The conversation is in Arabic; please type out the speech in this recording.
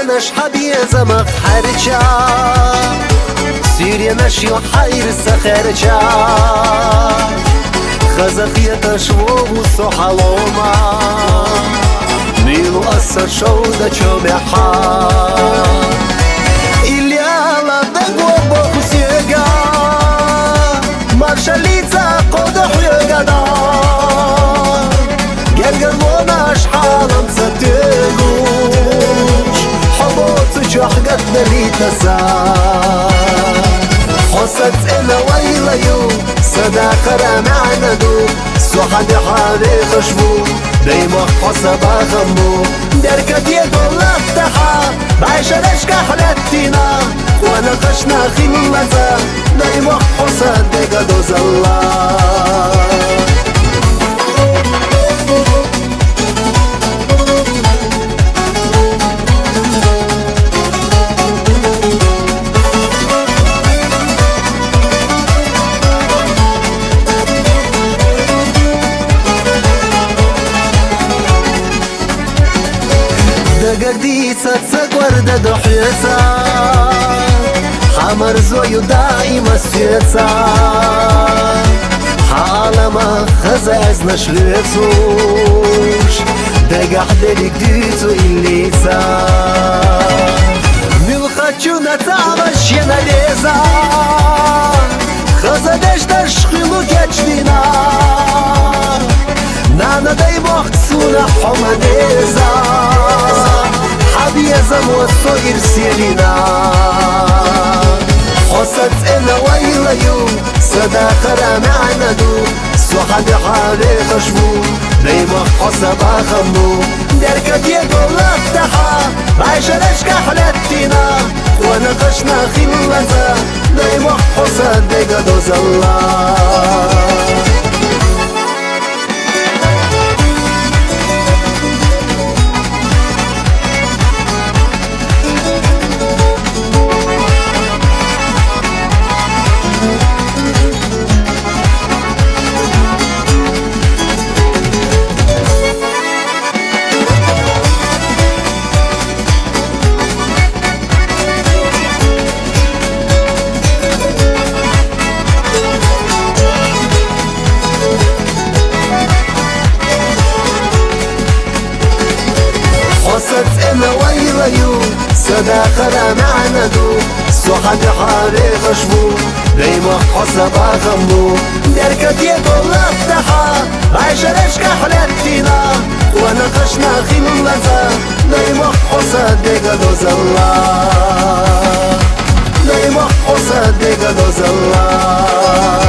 نش حبي زمق حرجا سيري نش يحير سخرجا خزقية شوو سحلوما ميلو أسر شودة شومحا إلي على دقو بوكو سيغا مارشاليزا قدح يغدا قلقلونا شحالم ستيقوش حبوت جحقت نريتسا حسد إلا ويليو صداقة معنا دو سوحد حالي خشبو دايما حسبا غمو دركة يقول افتحا بعيشة نشكا حلتنا وانا قشنا خلزا دايما حسد ديقا دوز الله قديسة سقوردة دحيسة حمر زويو دائما سيسة حالما خزاز نشليسوش دقح دلك ديتو إليسا ملخاتشو نتعبش يناليزا خزادش تشخيلو كاتشلينا نانا داي مخصونا حمانيزا حبيزم والصغير سيرينا حسد إلا ويليو صداقة معنا دو سوحد حالي خشبو دايما حسبا خمو دركة يقول افتحا بعيشة نشكا حلتنا وانا قشنا خلزا دايما حسد ديقا دوز الله حسد إلا ويليو صداقة معنا دو سوحد حالي خشبو دايما حسبا غمو دركة يقول افتحا عيشة نشكا حلتنا وانا قشنا خلزا دايما حسد ديقا دوز الله دايما حسد ديقا دوز الله